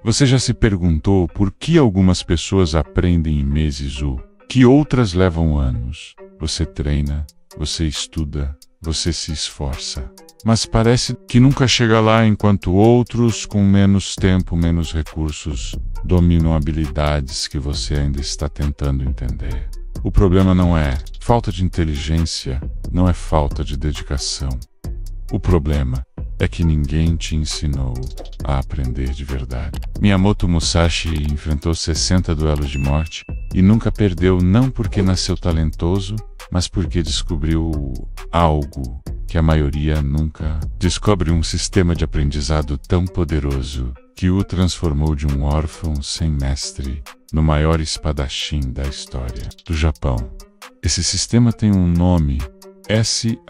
Você já se perguntou por que algumas pessoas aprendem em meses o que outras levam anos? Você treina, você estuda, você se esforça, mas parece que nunca chega lá, enquanto outros, com menos tempo, menos recursos, dominam habilidades que você ainda está tentando entender. O problema não é falta de inteligência, não é falta de dedicação. O problema é que ninguém te ensinou a aprender de verdade. Miyamoto Musashi enfrentou 60 duelos de morte e nunca perdeu, não porque nasceu talentoso, mas porque descobriu algo que a maioria nunca descobre: um sistema de aprendizado tão poderoso que o transformou de um órfão sem mestre no maior espadachim da história do Japão. Esse sistema tem um nome: SHUHI.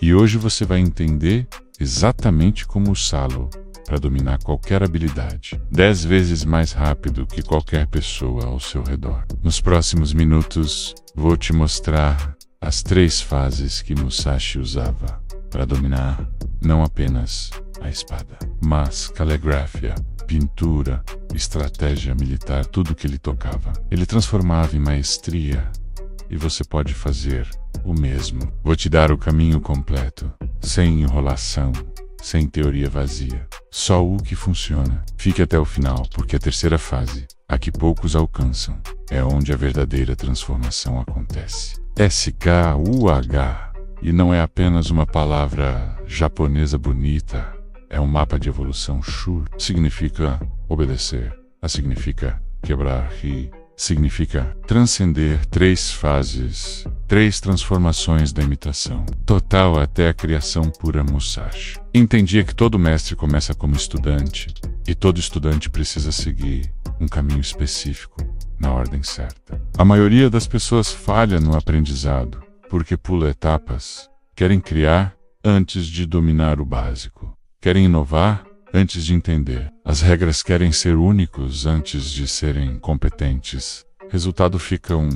E hoje você vai entender exatamente como usá-lo para dominar qualquer habilidade, 10 vezes mais rápido que qualquer pessoa ao seu redor. Nos próximos minutos, vou te mostrar as 3 fases que Musashi usava para dominar não apenas a espada, mas caligrafia, pintura, estratégia militar, tudo que ele tocava. Ele transformava em maestria, e você pode fazer o mesmo. Vou te dar o caminho completo, sem enrolação, sem teoria vazia. Só o que funciona. Fique até o final, porque a terceira fase, a que poucos alcançam, é onde a verdadeira transformação acontece. SKUH. E não é apenas uma palavra japonesa bonita, é um mapa de evolução. Shu significa obedecer, A significa quebrar, Ri significa transcender 3 fases, 3 transformações da imitação, total até a criação pura. Musashi entendia que todo mestre começa como estudante, e todo estudante precisa seguir um caminho específico, na ordem certa. A maioria das pessoas falha no aprendizado, porque pula etapas. Querem criar antes de dominar o básico. Querem inovar antes de entender. As regras, querem ser únicos antes de serem competentes. Resultado, ficam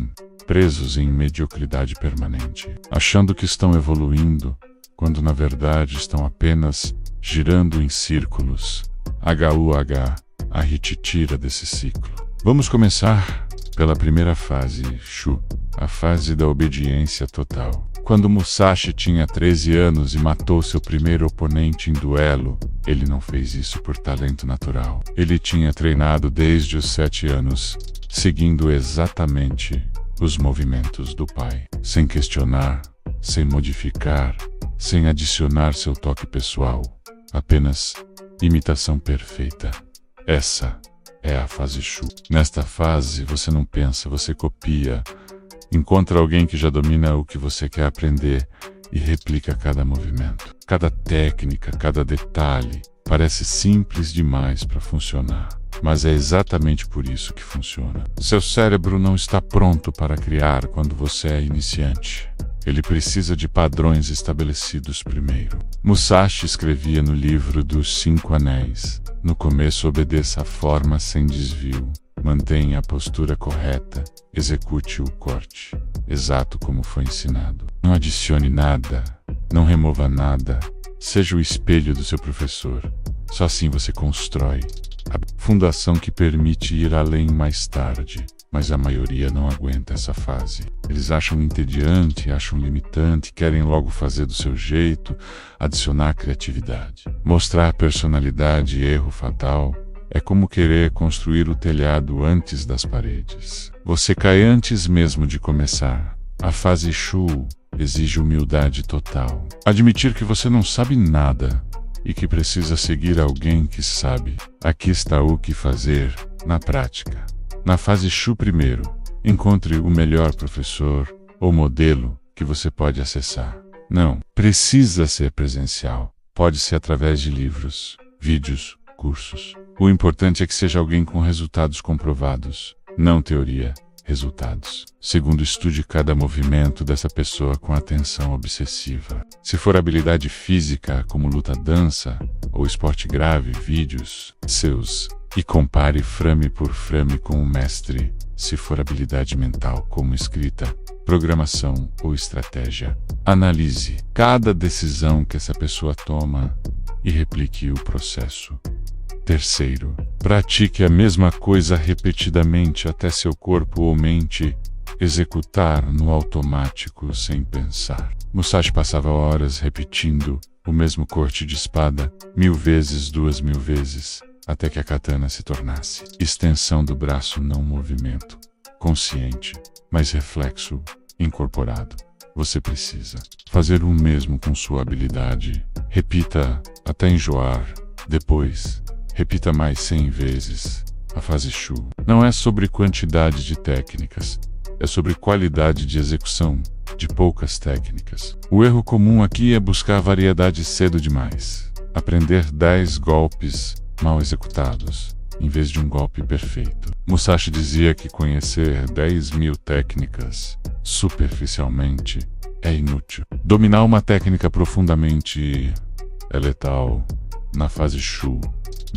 presos em mediocridade permanente, achando que estão evoluindo, quando na verdade estão apenas girando em círculos. HUH, a Ri te tira desse ciclo. Vamos começar pela primeira fase, Shu, a fase da obediência total. Quando Musashi tinha 13 anos e matou seu primeiro oponente em duelo, ele não fez isso por talento natural. Ele tinha treinado desde os 7 anos, seguindo exatamente os movimentos do pai, sem questionar, sem modificar, sem adicionar seu toque pessoal. Apenas imitação perfeita. Essa é a fase Shu. Nesta fase, você não pensa, você copia. Encontra alguém que já domina o que você quer aprender e replica cada movimento. Cada técnica, cada detalhe. Parece simples demais para funcionar, mas é exatamente por isso que funciona. Seu cérebro não está pronto para criar quando você é iniciante. Ele precisa de padrões estabelecidos primeiro. Musashi escrevia no livro dos 5 Anéis: no começo obedeça a forma sem desvio. Mantenha a postura correta, execute o corte, exato como foi ensinado. Não adicione nada, não remova nada, seja o espelho do seu professor. Só assim você constrói a fundação que permite ir além mais tarde. Mas a maioria não aguenta essa fase. Eles acham entediante, acham limitante, querem logo fazer do seu jeito, adicionar criatividade. Mostrar personalidade e erro fatal é como querer construir o telhado antes das paredes. Você cai antes mesmo de começar. A fase Shu exige humildade total. Admitir que você não sabe nada e que precisa seguir alguém que sabe. Aqui está o que fazer na prática. Na fase Shu, primeiro, encontre o melhor professor ou modelo que você pode acessar. Não precisa ser presencial. Pode ser através de livros, vídeos, cursos. O importante é que seja alguém com resultados comprovados, não teoria, resultados. Segundo, estude cada movimento dessa pessoa com atenção obsessiva. Se for habilidade física, como luta, dança ou esporte grave, vídeos seus. E compare frame por frame com o mestre. Se for habilidade mental, como escrita, programação ou estratégia, analise cada decisão que essa pessoa toma e replique o processo. Terceiro, pratique a mesma coisa repetidamente até seu corpo ou mente executar no automático sem pensar. Musashi passava horas repetindo o mesmo corte de espada 1000 vezes, 2000 vezes, até que a katana se tornasse extensão do braço, não movimento consciente, mas reflexo incorporado. Você precisa fazer o mesmo com sua habilidade. Repita até enjoar. Depois, repita mais 100 vezes. A fase Shu não é sobre quantidade de técnicas, é sobre qualidade de execução de poucas técnicas. O erro comum aqui é buscar variedade cedo demais. Aprender 10 golpes mal executados, em vez de um golpe perfeito. Musashi dizia que conhecer 10.000 técnicas superficialmente é inútil. Dominar uma técnica profundamente é letal. Na fase Shu,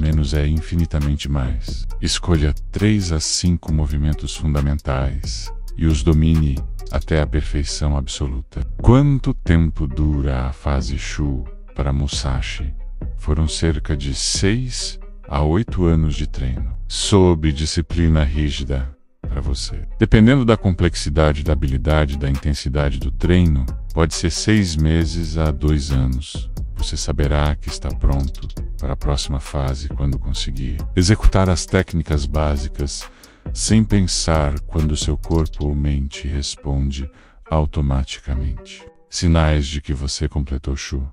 menos é infinitamente mais. Escolha 3 a 5 movimentos fundamentais e os domine até a perfeição absoluta. Quanto tempo dura a fase Shu para Musashi? Foram cerca de 6 a 8 anos de treino, sob disciplina rígida para você. Dependendo da complexidade da habilidade, da intensidade do treino, pode ser 6 meses a 2 anos. Você saberá que está pronto para a próxima fase quando conseguir executar as técnicas básicas sem pensar, quando seu corpo ou mente responde automaticamente. Sinais de que você completou Shu.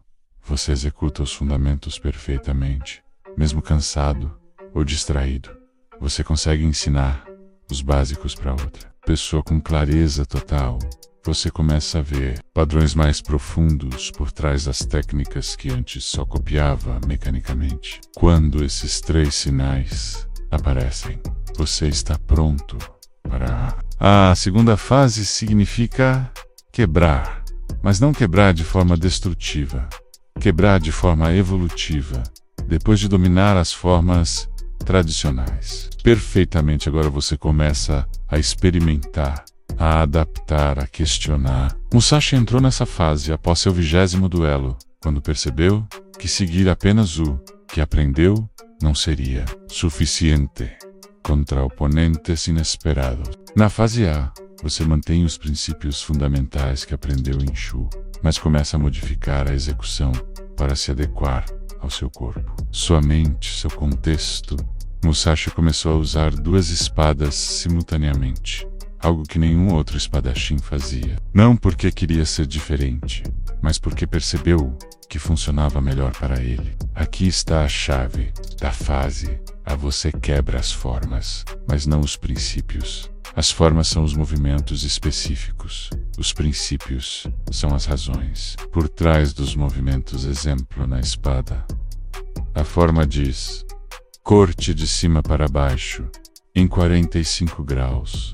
Você executa os fundamentos perfeitamente, mesmo cansado ou distraído. Você consegue ensinar os básicos para outra pessoa com clareza total. Você começa a ver padrões mais profundos por trás das técnicas que antes só copiava mecanicamente. Quando esses 3 sinais aparecem, você está pronto para... A segunda fase significa quebrar, mas não quebrar de forma destrutiva, quebrar de forma evolutiva, depois de dominar as formas tradicionais perfeitamente. Agora você começa a experimentar, a adaptar, a questionar. Musashi entrou nessa fase após seu 20º duelo, quando percebeu que seguir apenas o que aprendeu não seria suficiente contra oponentes inesperados. Na fase A, você mantém os princípios fundamentais que aprendeu em Shu, mas começa a modificar a execução para se adequar ao seu corpo, sua mente, seu contexto. Musashi começou a usar 2 espadas simultaneamente, algo que nenhum outro espadachim fazia. Não porque queria ser diferente, mas porque percebeu que funcionava melhor para ele. Aqui está a chave da fase. Você quebra as formas, mas não os princípios. As formas são os movimentos específicos. Os princípios são as razões por trás dos movimentos. Exemplo na espada. A forma diz: corte de cima para baixo, em 45 graus.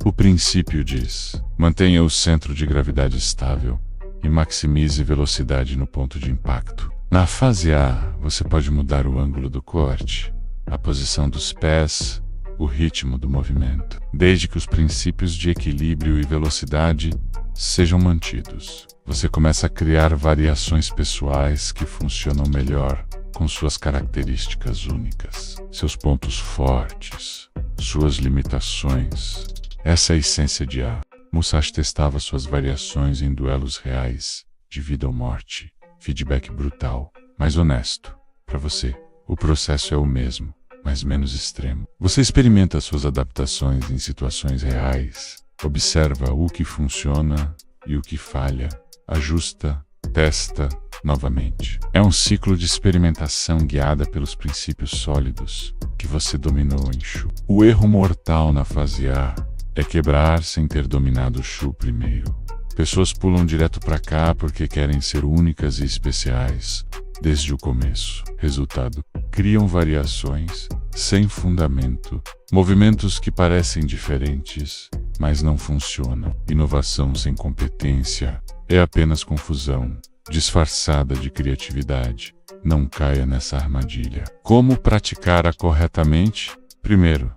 O princípio diz: mantenha o centro de gravidade estável e maximize velocidade no ponto de impacto. Na fase A, você pode mudar o ângulo do corte, a posição dos pés, o ritmo do movimento, desde que os princípios de equilíbrio e velocidade sejam mantidos. Você começa a criar variações pessoais que funcionam melhor com suas características únicas, seus pontos fortes, suas limitações. Essa é a essência de A. Musashi testava suas variações em duelos reais, de vida ou morte. Feedback brutal, mas honesto. Para você, o processo é o mesmo, mas menos extremo. Você experimenta suas adaptações em situações reais, observa o que funciona e o que falha, ajusta, testa novamente. É um ciclo de experimentação guiada pelos princípios sólidos que você dominou em Shu. O erro mortal na fase A é quebrar sem ter dominado o Shu primeiro. Pessoas pulam direto para cá porque querem ser únicas e especiais desde o começo. Resultado: criam variações sem fundamento, movimentos que parecem diferentes, mas não funcionam. Inovação sem competência é apenas confusão disfarçada de criatividade. Não caia nessa armadilha. Como praticar-a corretamente? Primeiro,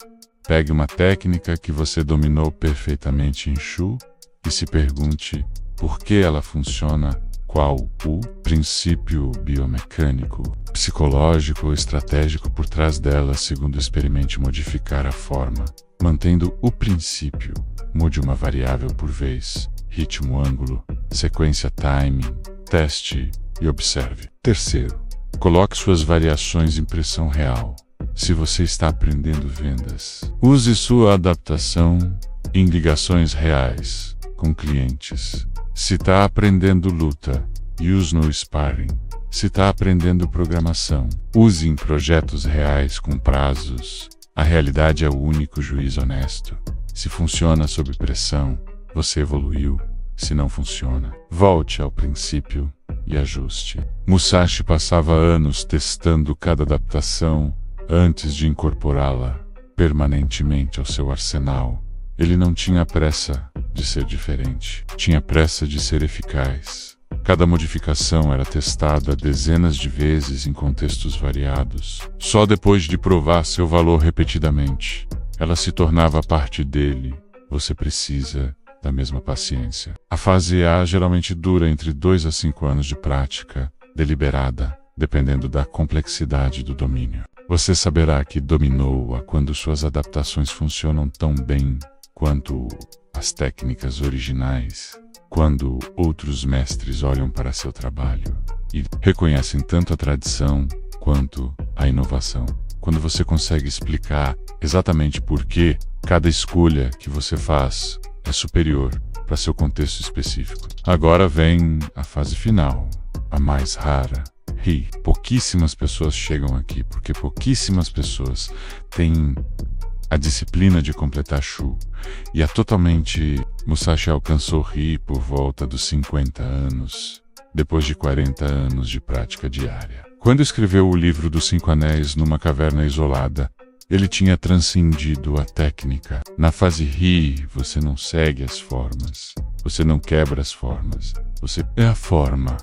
pegue uma técnica que você dominou perfeitamente em Shu e se pergunte por que ela funciona qual o princípio biomecânico, psicológico ou estratégico por trás dela, segundo experimente modificar a forma, mantendo o princípio. Mude uma variável por vez, ritmo, ângulo, sequência, timing, teste e observe. Terceiro, coloque suas variações em pressão real. Se você está aprendendo vendas, use sua adaptação em ligações reais com clientes. Se está aprendendo luta, use no sparring. Se está aprendendo programação, use em projetos reais com prazos. A realidade é o único juiz honesto. Se funciona sob pressão, você evoluiu. Se não funciona, volte ao princípio e ajuste. Musashi passava anos testando cada adaptação antes de incorporá-la permanentemente ao seu arsenal. Ele não tinha pressa de ser diferente, tinha pressa de ser eficaz. Cada modificação era testada dezenas de vezes em contextos variados. Só depois de provar seu valor repetidamente, ela se tornava parte dele. Você precisa da mesma paciência. A fase A geralmente dura entre 2 a 5 anos de prática deliberada, dependendo da complexidade do domínio. Você saberá que dominou-a quando suas adaptações funcionam tão bem quanto as técnicas originais, quando outros mestres olham para seu trabalho e reconhecem tanto a tradição quanto a inovação. Quando você consegue explicar exatamente por que cada escolha que você faz é superior para seu contexto específico. Agora vem a fase final, a mais rara. E pouquíssimas pessoas chegam aqui, porque pouquíssimas pessoas têm a disciplina de completar Shu. E Musashi alcançou Ri por volta dos 50 anos, depois de 40 anos de prática diária. Quando escreveu o livro dos 5 Anéis numa caverna isolada, ele tinha transcendido a técnica. Na fase Ri, você não segue as formas, você não quebra as formas, você é a forma.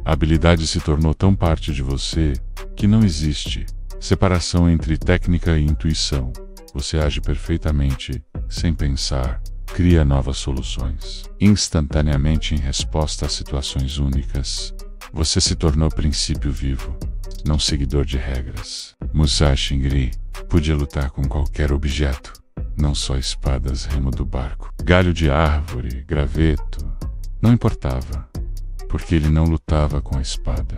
A habilidade se tornou tão parte de você que não existe separação entre técnica e intuição. Você age perfeitamente, sem pensar, cria novas soluções. Instantaneamente em resposta a situações únicas, você se tornou princípio vivo, não seguidor de regras. Musashi Ingri podia lutar com qualquer objeto, não só espadas remo do barco. Galho de árvore, graveto, não importava, porque ele não lutava com a espada.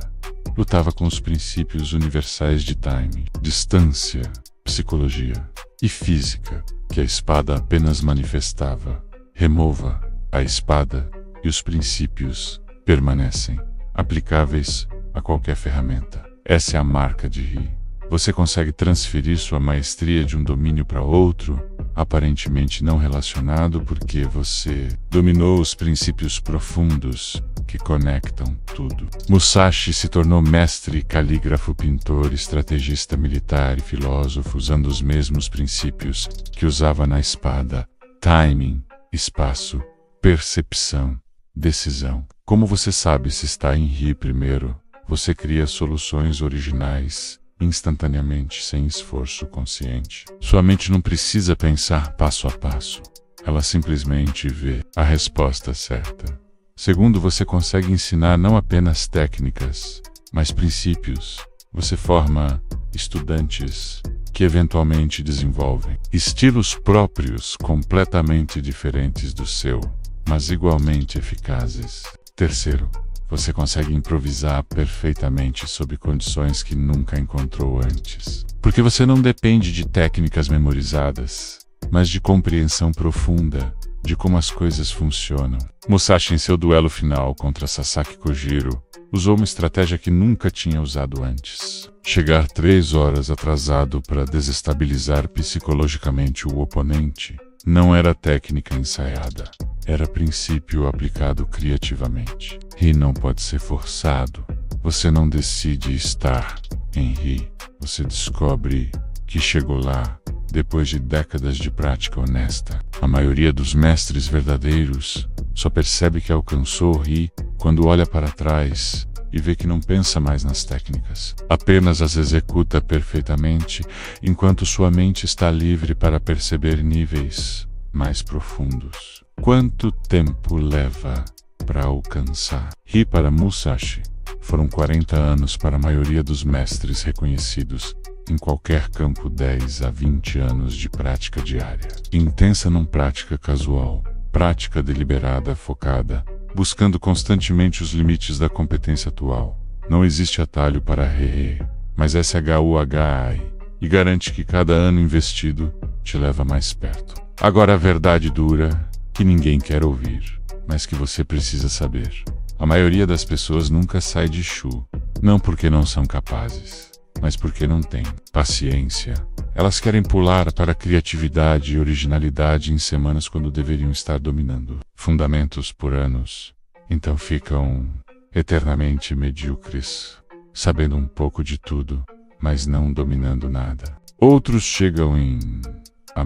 Lutava com os princípios universais de timing, distância, psicologia e física, que a espada apenas manifestava. Remova a espada e os princípios permanecem aplicáveis a qualquer ferramenta. Essa é a marca de Ri. Você consegue transferir sua maestria de um domínio para outro, aparentemente não relacionado, porque você dominou os princípios profundos que conectam tudo. Musashi se tornou mestre, calígrafo, pintor, estrategista militar e filósofo, usando os mesmos princípios que usava na espada: timing, espaço, percepção, decisão. Como você sabe se está em Ri primeiro? Você cria soluções originais instantaneamente, sem esforço consciente. Sua mente não precisa pensar passo a passo. Ela simplesmente vê a resposta certa. Segundo, você consegue ensinar não apenas técnicas, mas princípios. Você forma estudantes que eventualmente desenvolvem estilos próprios completamente diferentes do seu, mas igualmente eficazes. Terceiro, você consegue improvisar perfeitamente sob condições que nunca encontrou antes. Porque você não depende de técnicas memorizadas, mas de compreensão profunda de como as coisas funcionam. Musashi, em seu duelo final contra Sasaki Kojiro, usou uma estratégia que nunca tinha usado antes. Chegar 3 horas atrasado para desestabilizar psicologicamente o oponente não era técnica ensaiada. Era princípio aplicado criativamente. Ri não pode ser forçado. Você não decide estar em Ri. Você descobre que chegou lá depois de décadas de prática honesta. A maioria dos mestres verdadeiros só percebe que alcançou Ri quando olha para trás e vê que não pensa mais nas técnicas. Apenas as executa perfeitamente, enquanto sua mente está livre para perceber níveis mais profundos. Quanto tempo leva para alcançar. Ri para Musashi foram 40 anos para a maioria dos mestres reconhecidos em qualquer campo, 10 a 20 anos de prática diária. Intensa não prática casual, prática deliberada, focada, buscando constantemente os limites da competência atual. Não existe atalho para He, mas SHUHI, e garante que cada ano investido te leva mais perto. Agora a verdade dura, que ninguém quer ouvir, mas que você precisa saber. A maioria das pessoas nunca sai de Shu, não porque não são capazes, mas porque não têm paciência. Elas querem pular para a criatividade e originalidade em semanas quando deveriam estar dominando fundamentos por anos. Então ficam eternamente medíocres, sabendo um pouco de tudo, mas não dominando nada. Outros chegam em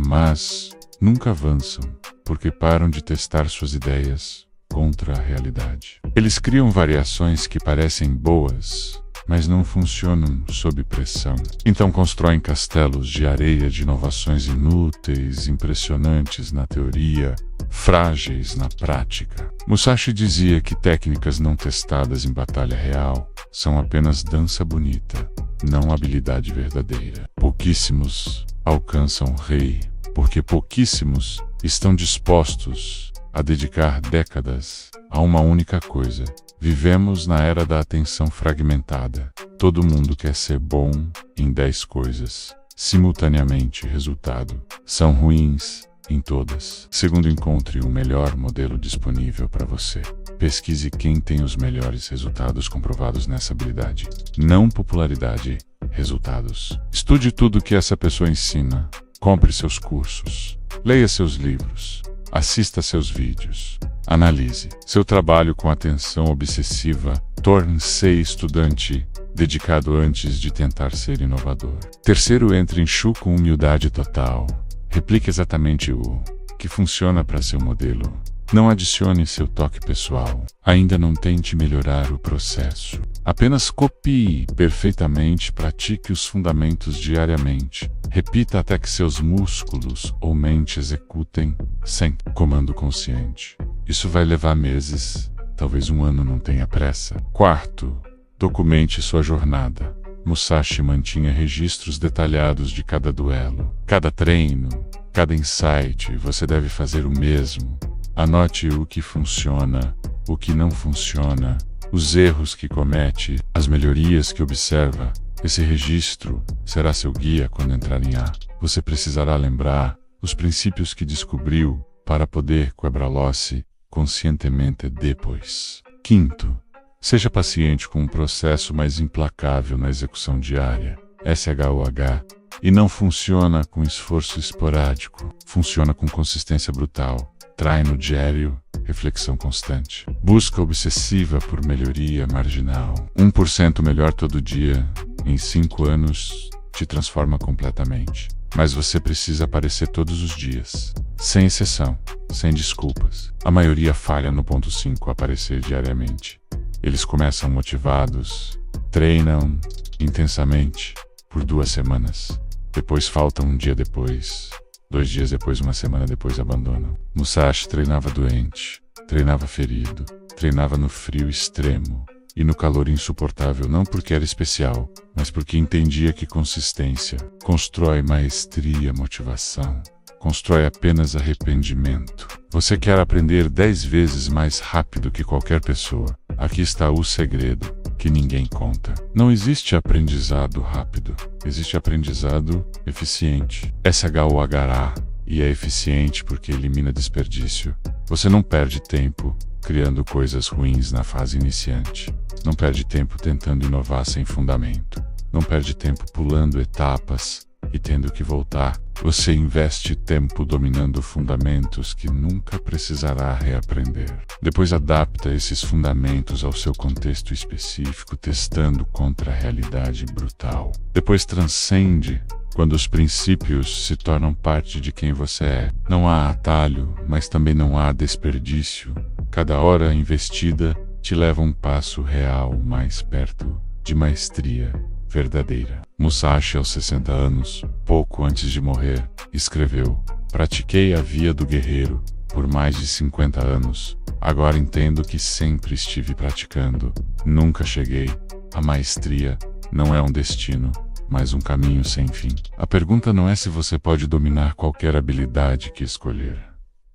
mas nunca avançam, porque param de testar suas ideias contra a realidade. Eles criam variações que parecem boas, mas não funcionam sob pressão. Então constroem castelos de areia de inovações inúteis, impressionantes na teoria, frágeis na prática. Musashi dizia que técnicas não testadas em batalha real são apenas dança bonita, não habilidade verdadeira. Pouquíssimos alcançam rei, porque pouquíssimos estão dispostos a dedicar décadas a uma única coisa. Vivemos na era da atenção fragmentada. Todo mundo quer ser bom em 10 coisas. Simultaneamente, resultado. São ruins em todas. Segundo, encontre o melhor modelo disponível para você. Pesquise quem tem os melhores resultados comprovados nessa habilidade. Não popularidade, resultados. Estude tudo que essa pessoa ensina. Compre seus cursos. Leia seus livros. Assista seus vídeos. Analise seu trabalho com atenção obsessiva. Torne-se estudante dedicado antes de tentar ser inovador. Terceiro, entre em Shu com humildade total. Replique exatamente o que funciona para seu modelo. Não adicione seu toque pessoal. Ainda não tente melhorar o processo. Apenas copie perfeitamente, pratique os fundamentos diariamente. Repita até que seus músculos ou mente executem sem comando consciente. Isso vai levar meses, talvez um ano, não tenha pressa. Quarto, documente sua jornada. Musashi mantinha registros detalhados de cada duelo, cada treino, cada insight. Você deve fazer o mesmo. Anote o que funciona, o que não funciona, os erros que comete, as melhorias que observa. Esse registro será seu guia quando entrar em A. Você precisará lembrar os princípios que descobriu para poder quebrar-los conscientemente depois. Quinto, seja paciente com um processo mais implacável na execução diária. SHUH. E não funciona com esforço esporádico. Funciona com consistência brutal. Treino diário, reflexão constante. Busca obsessiva por melhoria marginal. 1% melhor todo dia, em 5 anos, te transforma completamente. Mas você precisa aparecer todos os dias. Sem exceção, sem desculpas. A maioria falha no ponto 5, aparecer diariamente. Eles começam motivados, treinam intensamente por 2 semanas. Depois faltam um dia depois. 2 dias depois, uma semana depois, abandonam. Musashi treinava doente, treinava ferido, treinava no frio extremo e no calor insuportável, não porque era especial, mas porque entendia que consistência constrói maestria, motivação, constrói apenas arrependimento. Você quer aprender 10 vezes mais rápido que qualquer pessoa. Aqui está o segredo que ninguém conta. Não existe aprendizado rápido, existe aprendizado eficiente. SHUHA, e é eficiente porque elimina desperdício. Você não perde tempo criando coisas ruins na fase iniciante. Não perde tempo tentando inovar sem fundamento. Não perde tempo pulando etapas e tendo que voltar. Você investe tempo dominando fundamentos que nunca precisará reaprender. Depois adapta esses fundamentos ao seu contexto específico, testando contra a realidade brutal. Depois transcende quando os princípios se tornam parte de quem você é. Não há atalho, mas também não há desperdício. Cada hora investida te leva um passo real mais perto de maestria verdadeira. Musashi, aos 60 anos, pouco antes de morrer, escreveu: "Pratiquei a via do guerreiro, por mais de 50 anos. Agora entendo que sempre estive praticando. Nunca cheguei. A maestria não é um destino, mas um caminho sem fim. A pergunta não é se você pode dominar qualquer habilidade que escolher.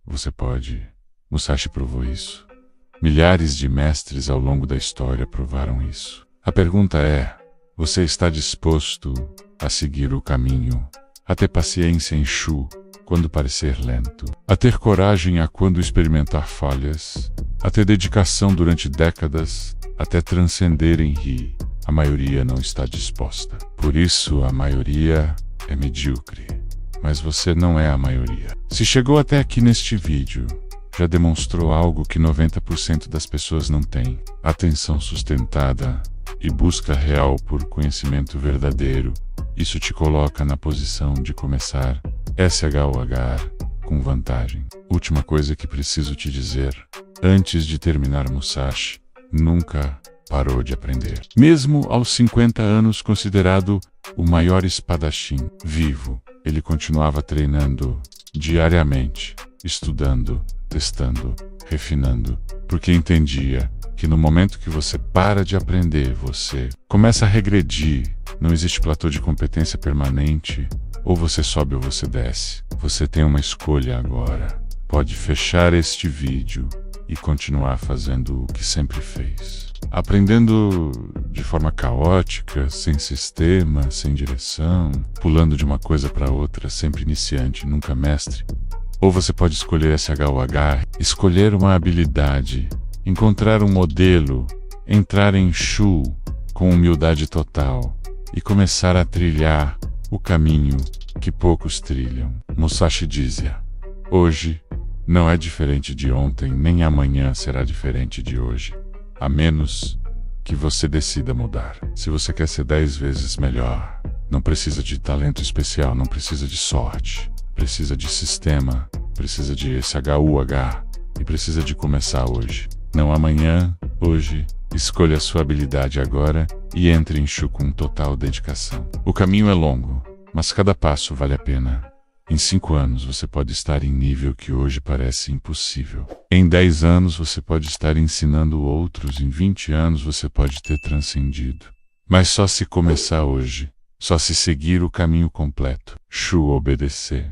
Você pode. Musashi provou isso. Milhares de mestres ao longo da história provaram isso. A pergunta é: você está disposto a seguir o caminho, a ter paciência em Shu quando parecer lento, a ter coragem a quando experimentar falhas, a ter dedicação durante décadas até transcender em Ri? A maioria não está disposta. Por isso, a maioria é medíocre. Mas você não é a maioria. Se chegou até aqui neste vídeo, já demonstrou algo que 90% das pessoas não têm: atenção sustentada e busca real por conhecimento verdadeiro. Isso te coloca na posição de começar SHUH com vantagem. Última coisa que preciso te dizer: antes de terminar Musashi, nunca parou de aprender. Mesmo aos 50 anos, considerado o maior espadachim vivo, ele continuava treinando diariamente, estudando, testando, refinando, porque entendia que no momento que você para de aprender, você começa a regredir. Não existe platô de competência permanente. Ou você sobe ou você desce. Você tem uma escolha agora. Pode fechar este vídeo e continuar fazendo o que sempre fez, aprendendo de forma caótica, sem sistema, sem direção, pulando de uma coisa para outra, sempre iniciante, nunca mestre. Ou você pode escolher SHUH, escolher uma habilidade, encontrar um modelo, entrar em Shu com humildade total e começar a trilhar o caminho que poucos trilham. Musashi dizia: hoje não é diferente de ontem, nem amanhã será diferente de hoje, a menos que você decida mudar. Se você quer ser 10 vezes melhor, não precisa de talento especial, não precisa de sorte, precisa de sistema, precisa de SHUH e precisa de começar hoje. Não amanhã, hoje. Escolha a sua habilidade agora e entre em Shu com total dedicação. O caminho é longo, mas cada passo vale a pena. Em 5 anos você pode estar em nível que hoje parece impossível. Em 10 anos você pode estar ensinando outros, em 20 anos você pode ter transcendido. Mas só se começar hoje, só se seguir o caminho completo. Shu obedecer,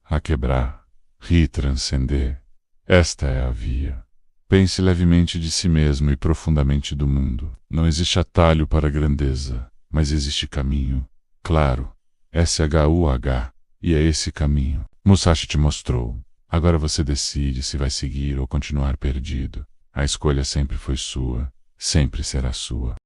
a quebrar, Ri transcender. Esta é a via. Pense levemente de si mesmo e profundamente do mundo. Não existe atalho para a grandeza, mas existe caminho. Claro, SHUH, e é esse caminho. Musashi te mostrou. Agora você decide se vai seguir ou continuar perdido. A escolha sempre foi sua, sempre será sua.